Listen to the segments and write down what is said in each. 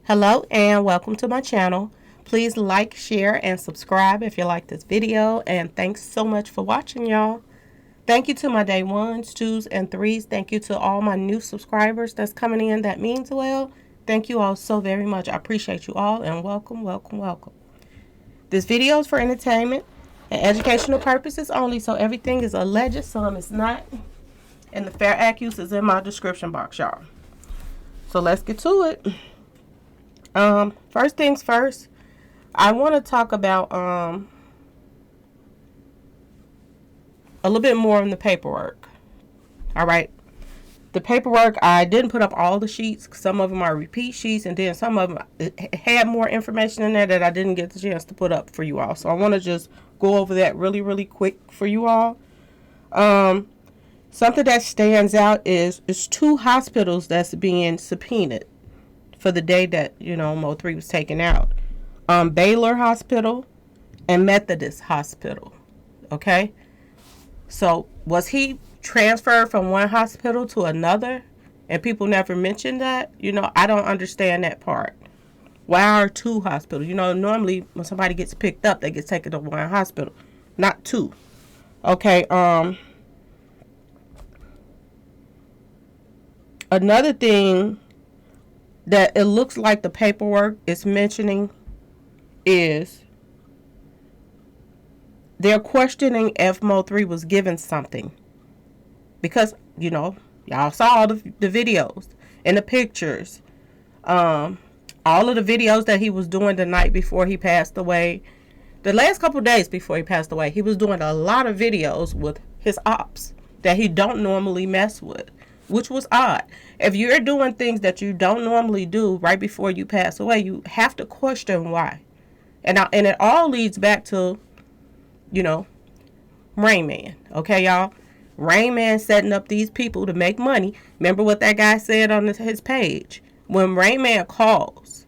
Hello and welcome to my channel. Please like, share, and subscribe if you like this video. And thanks so much for watching, y'all. Thank you to my day ones, twos, and threes. Thank you to all my new subscribers that's coming in. That means well. Thank you all so very much. I appreciate you all and welcome, welcome, welcome. This video is for entertainment and educational purposes only, so everything is alleged, some is not. And the fair accuse is in my description box, y'all. So let's get to it. First things first, I want to talk about a little bit more on the paperwork. All right. The paperwork, I didn't put up all the sheets. Some of them are repeat sheets, and then some of them had more information in there that I didn't get the chance to put up for you all. So I want to just go over that really, really quick for you all. Something that stands out is two hospitals that's being subpoenaed for the day that, Mo3 was taken out. Baylor Hospital and Methodist Hospital. Okay? So, was he transferred from one hospital to another? And people never mentioned that? I don't understand that part. Why are two hospitals? Normally when somebody gets picked up, they get taken to one hospital, not two. Okay, another thing that it looks like the paperwork is mentioning is they're questioning if Mo3 was given something. Because, y'all saw the videos and the pictures. All of the videos that he was doing the night before he passed away. The last couple of days before he passed away, he was doing a lot of videos with his ops that he don't normally mess with, which was odd. If you're doing things that you don't normally do right before you pass away, you have to question why. And it all leads back to, Rain Man. Okay, y'all? Rain Man setting up these people to make money. Remember what that guy said on his page? When Rain Man calls,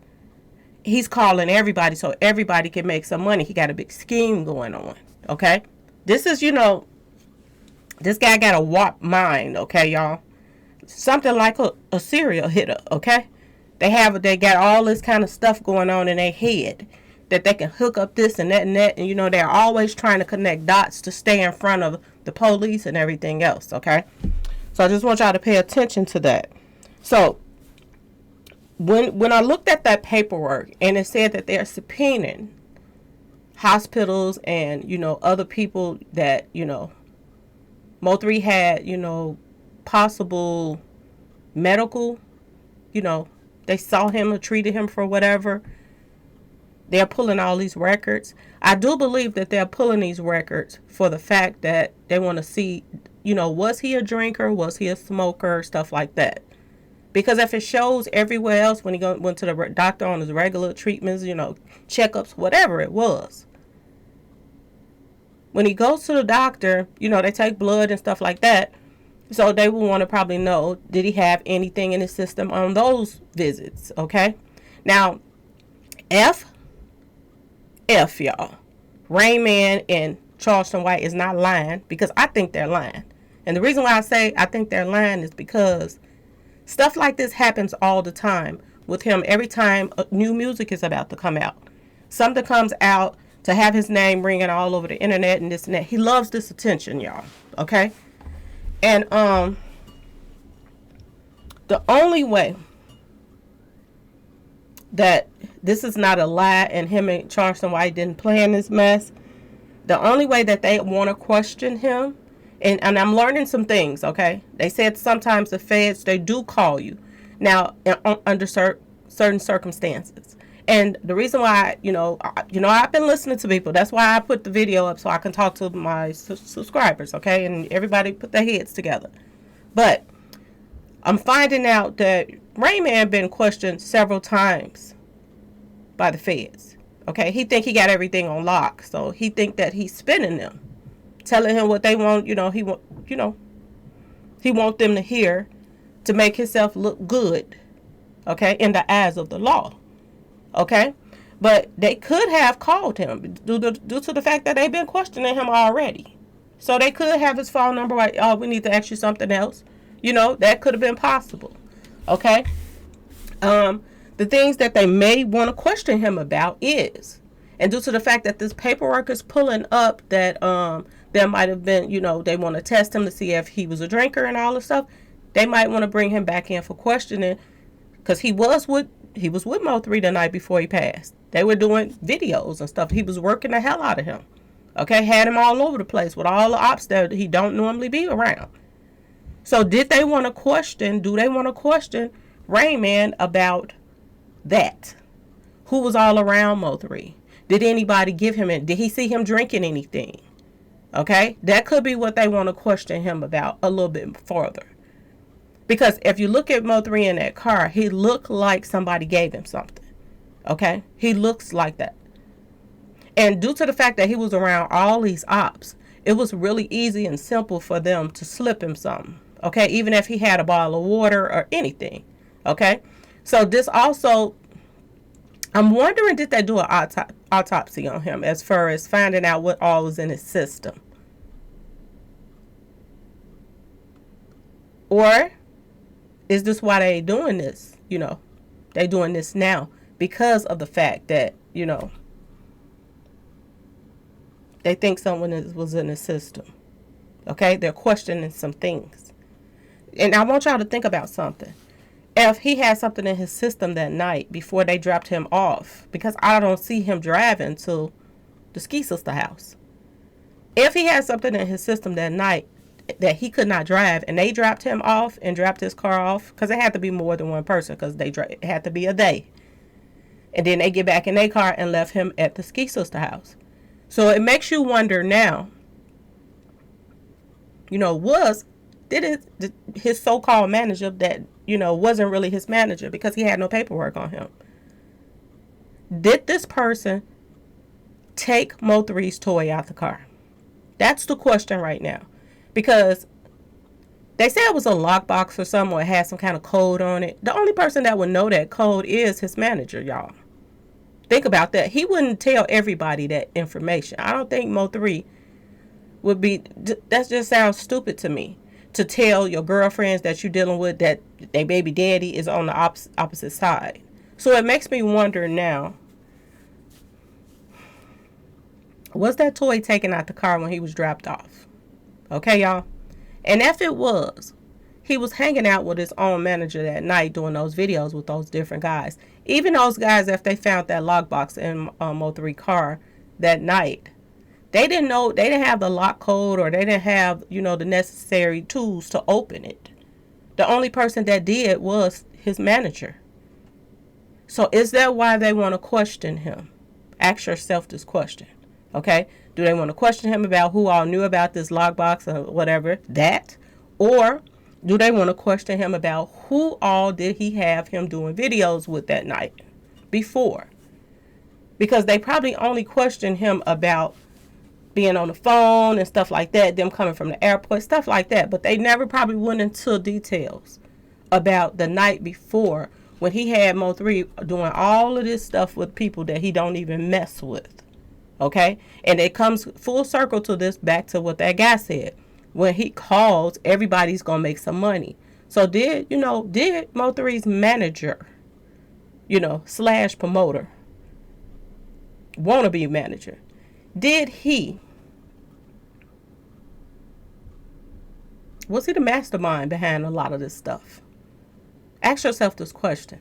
he's calling everybody so everybody can make some money. He got a big scheme going on. Okay? This is, this guy got a warped mind. Okay, y'all? Something like a serial hitter, okay? They got all this kind of stuff going on in their head that they can hook up this and that and that, and they're always trying to connect dots to stay in front of the police and everything else, okay? So I just want y'all to pay attention to that. So when I looked at that paperwork and it said that they're subpoenaing hospitals and other people that Mo3 had possible medical, they saw him or treated him for whatever. They're pulling all these records. I do believe that they're pulling these records for the fact that they want to see, was he a drinker? Was he a smoker? Stuff like that. Because if it shows everywhere else when he went to the doctor on his regular treatments, checkups, whatever it was. When he goes to the doctor, they take blood and stuff like that. So they will want to probably know, did he have anything in his system on those visits, okay? Now, F, y'all. Rain Man and Charleston White is not lying, because I think they're lying. And the reason why I say I think they're lying is because stuff like this happens all the time with him. Every time new music is about to come out, something comes out to have his name ringing all over the internet and this and that. He loves this attention, y'all, okay? And the only way that this is not a lie and him and Charleston White didn't plan this mess, the only way that they want to question him, and I'm learning some things, okay? They said sometimes the feds, they do call you now under certain circumstances. And the reason why, I've been listening to people. That's why I put the video up so I can talk to my subscribers, okay? And everybody put their heads together. But I'm finding out that Rain Man been questioned several times by the feds, okay? He think he got everything on lock, so he think that he's spinning them, telling him what they want. He want them to hear to make himself look good, okay, in the eyes of the law. Okay, but they could have called him due to the fact that they've been questioning him already. So they could have his phone number. Like, oh, we need to ask you something else. That could have been possible. Okay. The things that they may want to question him about is, and due to the fact that this paperwork is pulling up that there might have been, they want to test him to see if he was a drinker and all this stuff, they might want to bring him back in for questioning, because he was with Mo3 the night before he passed. They were doing videos and stuff. He was working the hell out of him. Okay, had him all over the place with all the ops that he don't normally be around. So did they want to question, do they want to question Rain Man about that? Who was all around Mo3? Did anybody give him it? Did he see him drinking anything? Okay, that could be what they want to question him about a little bit further. Because if you look at Mo3 in that car, he looked like somebody gave him something. Okay, he looks like that. And due to the fact that he was around all these ops, it was really easy and simple for them to slip him something. Okay, even if he had a bottle of water or anything. Okay, so this also, I'm wondering, did they do an autopsy on him as far as finding out what all was in his system? Or is this why they doing this? They doing this now because of the fact that, they think someone was in the system. Okay, they're questioning some things. And I want y'all to think about something. If he had something in his system that night before they dropped him off, because I don't see him driving to the Ski Sister house. If he had something in his system that night that he could not drive, and they dropped him off and dropped his car off, because it had to be more than one person, because it had to be a day. And then they get back in their car and left him at the Ski Sister house. So it makes you wonder now, did his so-called manager that, wasn't really his manager because he had no paperwork on him. Did this person take Mo3's toy out the car? That's the question right now. Because they said it was a lockbox or something, or it had some kind of code on it. The only person that would know that code is his manager, y'all. Think about that. He wouldn't tell everybody that information. I don't think Mo3 would be, that just sounds stupid to me. To tell your girlfriends that you're dealing with that their baby daddy is on the opposite side. So it makes me wonder now, was that toy taken out the car when he was dropped off? Okay, y'all? And if it was, he was hanging out with his own manager that night doing those videos with those different guys. Even those guys, if they found that lockbox in Mo3 car that night, they didn't know, they didn't have the lock code, or they didn't have, the necessary tools to open it. The only person that did was his manager. So is that why they want to question him? Ask yourself this question. Okay? Do they want to question him about who all knew about this lockbox or whatever, that? Or do they want to question him about who all did he have him doing videos with that night before? Because they probably only questioned him about being on the phone and stuff like that, them coming from the airport, stuff like that. But they never probably went into details about the night before when he had Mo3 doing all of this stuff with people that he don't even mess with. Okay? And it comes full circle to this, back to what that guy said. When he calls, everybody's going to make some money. So did Mo3's manager, / promoter, wannabe manager, was he the mastermind behind a lot of this stuff? Ask yourself this question.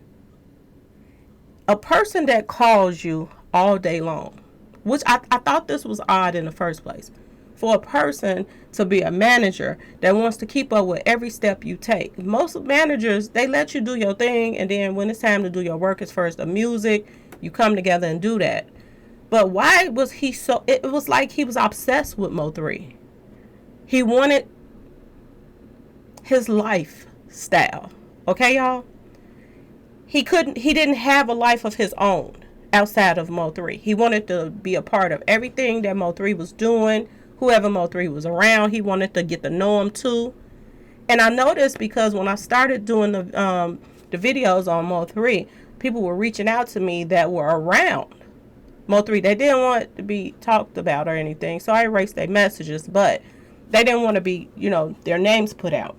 A person that calls you all day long, which I thought this was odd in the first place. For a person to be a manager that wants to keep up with every step you take. Most managers, they let you do your thing, and then when it's time to do your work, it's first the music, you come together and do that. But why was he so, it was like he was obsessed with Mo3. He wanted his lifestyle. Okay, y'all? He didn't have a life of his own outside of Mo3. He wanted to be a part of everything that Mo3 was doing. Whoever Mo3 was around, he wanted to get to know him too. And I noticed because when I started doing the videos on Mo3, people were reaching out to me that were around Mo3. They didn't want to be talked about or anything, so I erased their messages, but they didn't want to be, their names put out.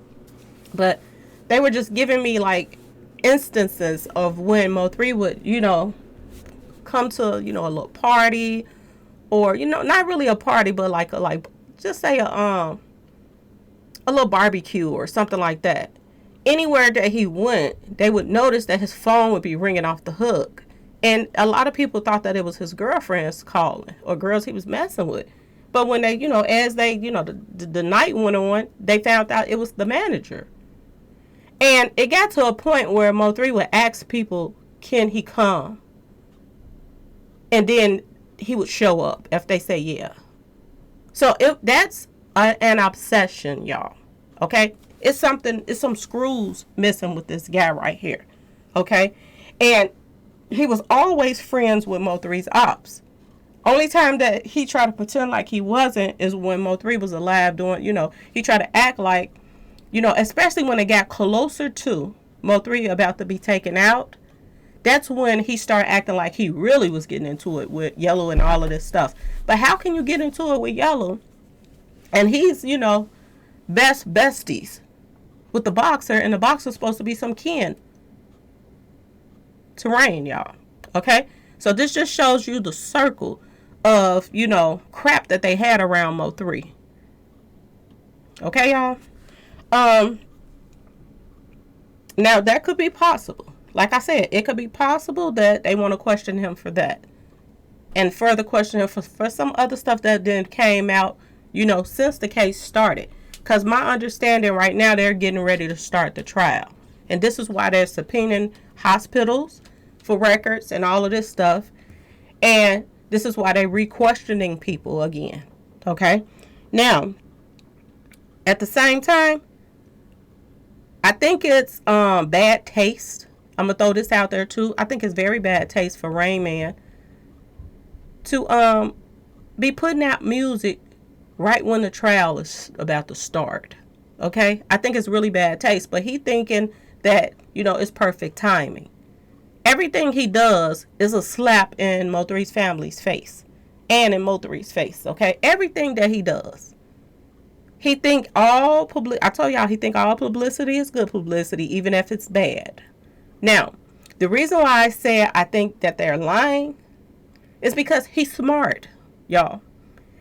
But they were just giving me like instances of when Mo3 would, come to, a little party, or, not really a party, but like just say a little barbecue or something like that. Anywhere that he went, they would notice that his phone would be ringing off the hook. And a lot of people thought that it was his girlfriends calling or girls he was messing with. But when they, as they, the night went on, they found out it was the manager. And it got to a point where Mo3 would ask people, can he come? And then he would show up if they say yeah. So that's an obsession, y'all. Okay? It's some screws missing with this guy right here. Okay? And he was always friends with Mo3's ops. Only time that he tried to pretend like he wasn't is when Mo3 was alive doing, he tried to act like, especially when it got closer to Mo3 about to be taken out. That's when he started acting like he really was getting into it with Yellow and all of this stuff. But how can you get into it with Yellow? And he's, besties with the boxer, and the boxer's supposed to be some kin to Rain, y'all. Okay? So this just shows you the circle of, crap that they had around Mo3. Okay, y'all? Now that could be possible. Like I said, it could be possible that they want to question him for that. And further question him for some other stuff that then came out, since the case started. Because my understanding right now, they're getting ready to start the trial. And this is why they're subpoenaing hospitals for records and all of this stuff. And this is why they're re-questioning people again. Okay? Now, at the same time, I think it's bad taste. I'm going to throw this out there too. I think it's very bad taste for Rain Man to be putting out music right when the trial is about to start. Okay? I think it's really bad taste, but he thinking that, it's perfect timing. Everything he does is a slap in Mo3's family's face and in Mo3's face. Okay? Everything that he does. He think all I told y'all he think all publicity is good publicity, even if it's bad. Now, the reason why I said I think that they're lying is because he's smart, y'all.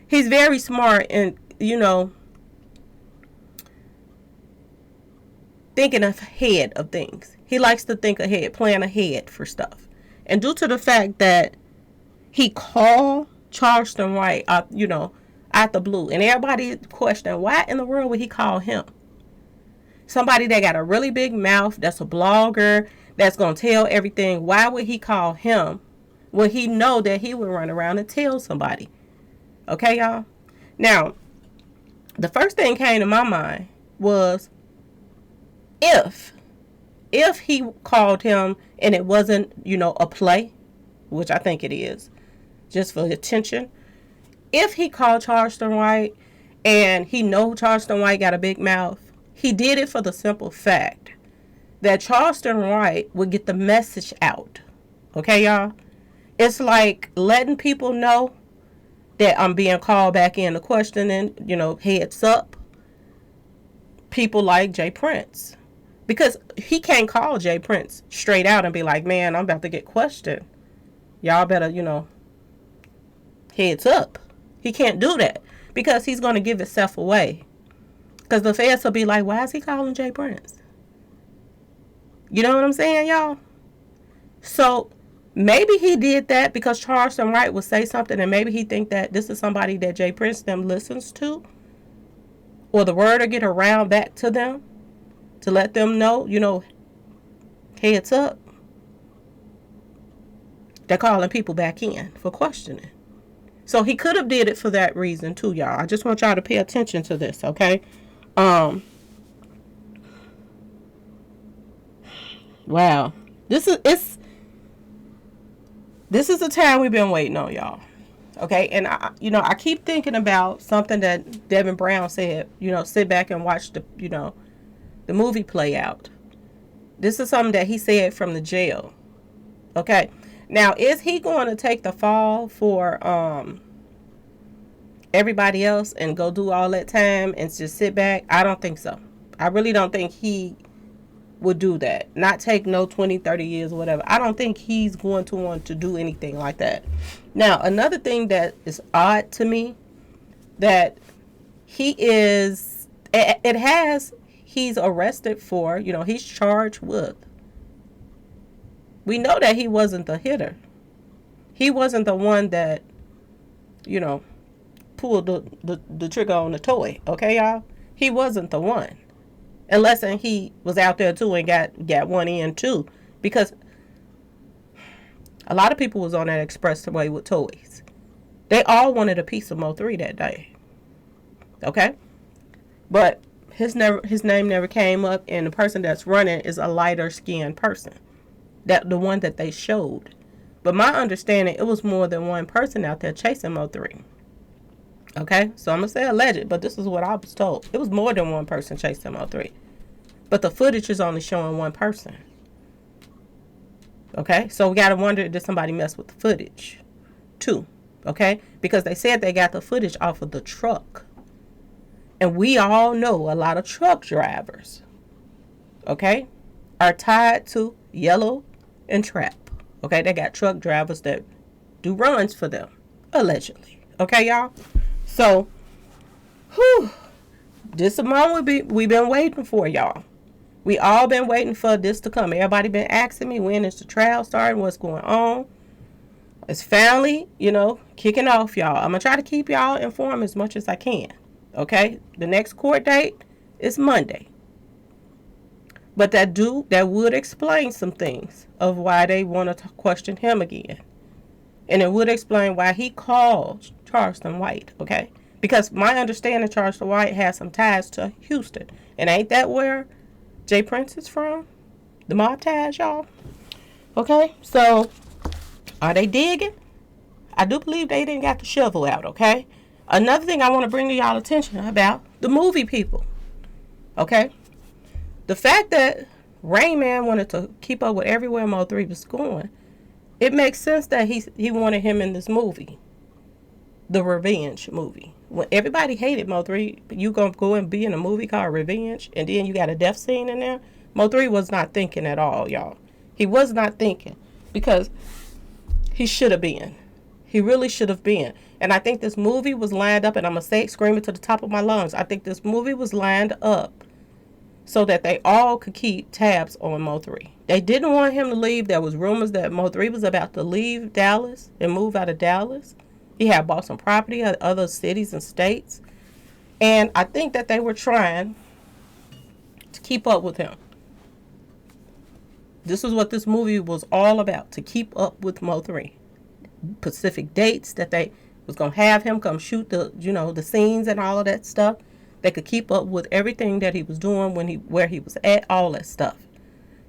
He's very smart and, thinking ahead of things. He likes to think ahead, plan ahead for stuff. And due to the fact that he called Charleston White, out the blue, and everybody questioned, why in the world would he call him? Somebody that got a really big mouth, that's a blogger, that's going to tell everything. Why would he call him when he know that he would run around and tell somebody? Okay, y'all? Now, the first thing came to my mind was if he called him and it wasn't, a play, which I think it is, just for attention. If he called Charleston White and he know Charleston White got a big mouth, he did it for the simple fact that Charleston White would get the message out. Okay, y'all? It's like letting people know that I'm being called back in to questioning, heads up. People like Jay Prince. Because he can't call Jay Prince straight out and be like, man, I'm about to get questioned. Y'all better, heads up. He can't do that because he's going to give himself away. Because the feds will be like, why is he calling Jay Prince? You know what I'm saying, y'all? So maybe he did that because Charleston White would say something, and maybe he think that this is somebody that Jay Prince them listens to, or the word will get around back to them to let them know, heads up. They're calling people back in for questioning. So he could have did it for that reason too, y'all. I just want y'all to pay attention to this, okay? Wow. This is the time we've been waiting on, y'all. Okay? And I keep thinking about something that Devin Brown said, sit back and watch the movie play out. This is something that he said from the jail. Okay? Now, is he going to take the fall for everybody else and go do all that time and just sit back? I don't think so. I really don't think he would do that. Not take no 20, 30 years or whatever. I don't think he's going to want to do anything like that. Now, another thing that is odd to me, that he's arrested for, he's charged with. We know that he wasn't the hitter. He wasn't the one that, pulled the trigger on the toy. Okay, y'all? He wasn't the one. Unless he was out there too and got one in too. Because a lot of people was on that expressway with toys. They all wanted a piece of Mo3 that day. Okay? But his name never came up, and the person that's running is a lighter skinned person. The one that they showed. But my understanding, it was more than one person out there chasing Mo3. Okay, so I'm going to say alleged, but this is what I was told. It was more than one person chasing Mo3. But the footage is only showing one person. Okay, so we got to wonder, did somebody mess with the footage? Too. Okay, because they said they got the footage off of the truck. And we all know a lot of truck drivers, okay, are tied to Yellow and Trap. Okay, they got truck drivers that do runs for them, allegedly. Okay, y'all? So, this is the moment we've been waiting for, y'all. We all been waiting for this to come. Everybody been asking me, when is the trial starting? What's going on? It's finally, kicking off, y'all. I'm going to try to keep y'all informed as much as I can. Okay? The next court date is Monday. But that would explain some things of why they want to question him again. And it would explain why he called Charleston White, okay? Because my understanding, Charleston White has some ties to Houston. And ain't that where Jay Prince is from? The mob ties, y'all. Okay? So, are they digging? I do believe they didn't got the shovel out, okay? Another thing I want to bring to y'all attention about the movie people. Okay? The fact that Rain Man wanted to keep up with everywhere Mo3 was going, it makes sense that he wanted him in this movie. The Revenge movie. When everybody hated Mo3, you gonna go and be in a movie called Revenge, and then you got a death scene in there? Mo3 was not thinking at all, y'all. He was not thinking, because he should have been. He really should have been. And I think this movie was lined up, and I'm going to say it screaming to the top of my lungs. I think this movie was lined up so that they all could keep tabs on Mo3. They didn't want him to leave. There was rumors that Mo3 was about to leave Dallas and move out of Dallas. He had bought some property at other cities and states. And I think that they were trying to keep up with him. This is what this movie was all about, to keep up with Mo3. Specific dates that they was going to have him come shoot the scenes and all of that stuff. They could keep up with everything that he was doing, where he was at, all that stuff.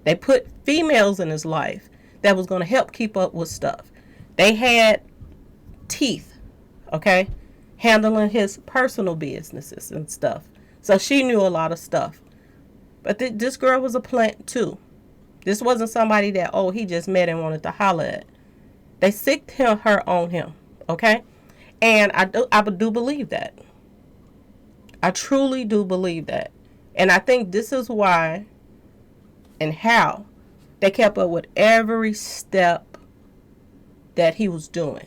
They put females in his life that was going to help keep up with stuff. They had teeth, okay, handling his personal businesses and stuff. So she knew a lot of stuff. But this girl was a plant too. This wasn't somebody that, he just met and wanted to holler at. They sicked her on him, okay? And I do believe that. I truly do believe that. And I think this is why and how they kept up with every step that he was doing.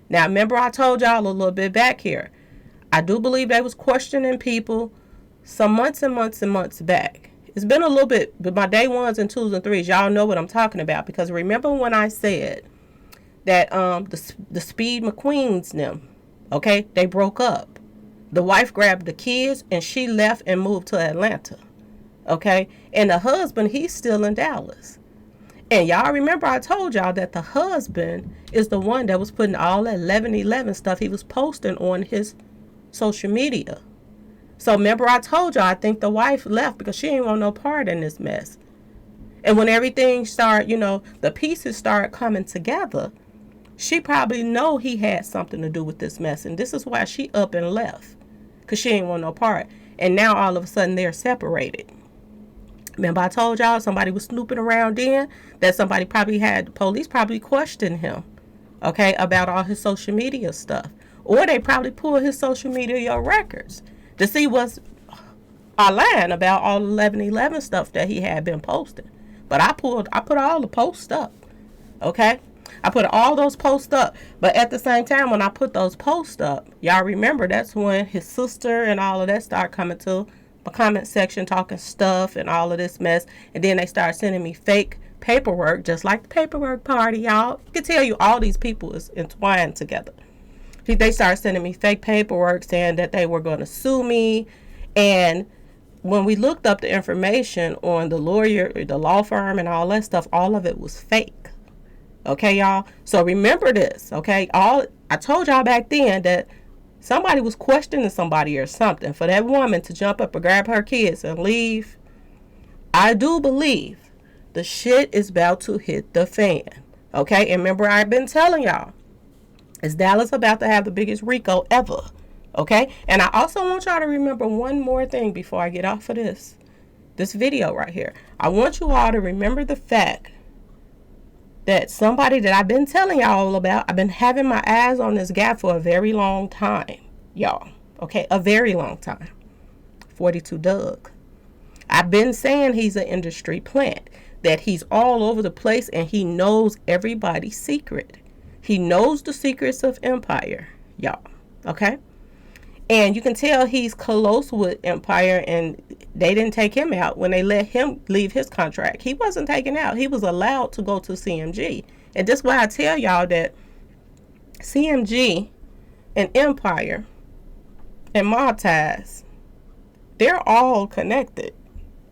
Now, remember I told y'all a little bit back here. I do believe they was questioning people some months and months and months back. It's been a little bit, but my day ones and twos and threes, y'all know what I'm talking about. Because remember when I said that the Speed McQueens them, okay, they broke up. The wife grabbed the kids and she left and moved to Atlanta, okay? And the husband, he's still in Dallas. And y'all remember I told y'all that the husband is the one that was putting all that 11/11 stuff he was posting on his social media. So remember I told y'all I think the wife left because she didn't want no part in this mess. And when everything started, the pieces started coming together, she probably know he had something to do with this mess. And this is why she up and left. Because she ain't want no part. And now all of a sudden they're separated. Remember I told y'all somebody was snooping around then? That somebody probably had, the police probably questioned him. Okay, about all his social media stuff. Or they probably pulled his social media records to see what's are lying about all 11/11 stuff that he had been posting. But I put all the posts up. Okay? I put all those posts up. But at the same time, when I put those posts up, y'all remember that's when his sister and all of that started coming to the comment section talking stuff and all of this mess. And then they started sending me fake paperwork, just like the paperwork party, y'all. I can tell you all these people is entwined together. They started sending me fake paperwork saying that they were going to sue me. And when we looked up the information on the lawyer, the law firm and all that stuff, all of it was fake. Okay, y'all? So remember this, okay? I told y'all back then that somebody was questioning somebody or something. For that woman to jump up and grab her kids and leave, I do believe the shit is about to hit the fan. Okay? And remember, I've been telling y'all, is Dallas about to have the biggest RICO ever? Okay? And I also want y'all to remember one more thing before I get off of this video right here. I want you all to remember the fact that somebody that I've been telling y'all about, I've been having my eyes on this guy for a very long time, y'all. Okay? A very long time. 42 Doug. I've been saying he's an industry plant, that he's all over the place and he knows everybody's secret. He knows the secrets of Empire, y'all. Okay? And you can tell he's close with Empire, and they didn't take him out when they let him leave his contract. He wasn't taken out. He was allowed to go to CMG. And that's why I tell y'all that CMG and Empire and Mo3, they're all connected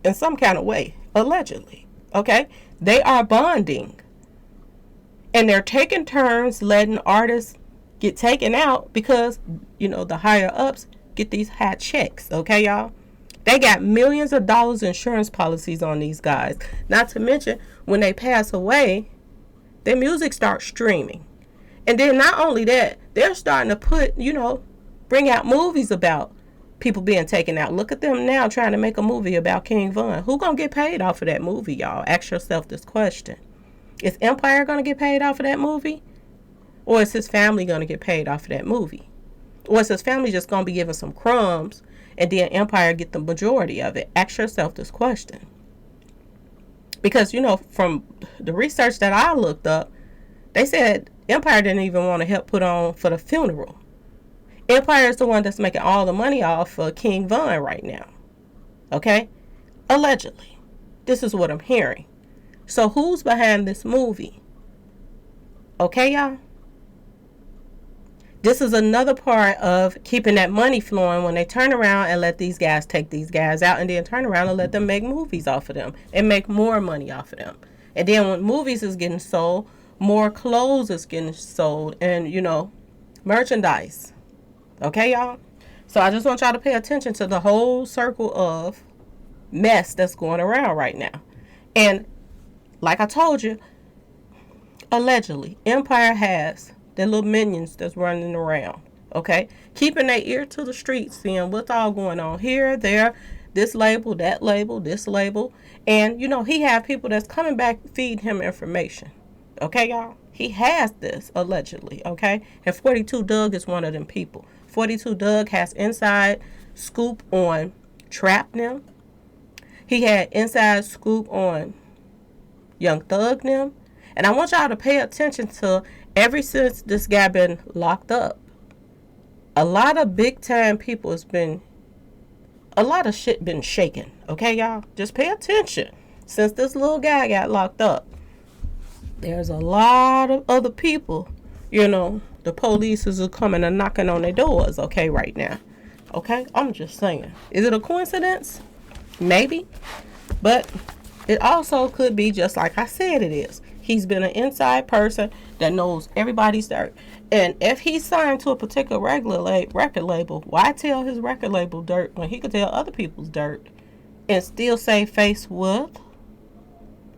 in some kind of way, allegedly. Okay? They are bonding. And they're taking turns letting artists get taken out because, the higher ups get these high checks. Okay, y'all? They got millions of dollars insurance policies on these guys. Not to mention, when they pass away, their music starts streaming. And then not only that, they're starting to bring out movies about people being taken out. Look at them now trying to make a movie about King Von. Who gonna get paid off of that movie, y'all? Ask yourself this question. Is Empire gonna get paid off of that movie? Or is his family gonna get paid off of that movie? Or is his family just gonna be given some crumbs and then Empire get the majority of it? Ask yourself this question. Because, from the research that I looked up, they said Empire didn't even want to help put on for the funeral. Empire is the one that's making all the money off of King Von right now. Okay? Allegedly. This is what I'm hearing. So who's behind this movie? Okay, y'all? This is another part of keeping that money flowing when they turn around and let these guys take these guys out and then turn around and let them make movies off of them and make more money off of them. And then when movies is getting sold, more clothes is getting sold and, merchandise. Okay, y'all? So I just want y'all to pay attention to the whole circle of mess that's going around right now. And like I told you, allegedly, Empire has their little minions that's running around, okay? Keeping their ear to the streets, seeing what's all going on here, there, this label, that label, this label. And, he have people that's coming back feeding him information. Okay, y'all? He has this, allegedly, okay? And 42 Doug is one of them people. 42 Doug has inside scoop on Trap them. He had inside scoop on Young Thug them. And I want y'all to pay attention to, ever since this guy been locked up, a lot of big time people a lot of shit been shaken. Okay, y'all? Just pay attention. Since this little guy got locked up, there's a lot of other people, the police is coming and knocking on their doors, okay, right now. Okay? I'm just saying. Is it a coincidence? Maybe. But it also could be just like I said it is. He's been an inside person that knows everybody's dirt. And if he's signed to a particular record label, why tell his record label dirt when he could tell other people's dirt and still save face with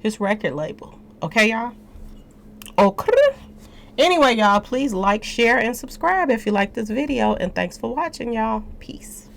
his record label? Okay, y'all? Okay. Anyway, y'all, please like, share, and subscribe if you like this video. And thanks for watching, y'all. Peace.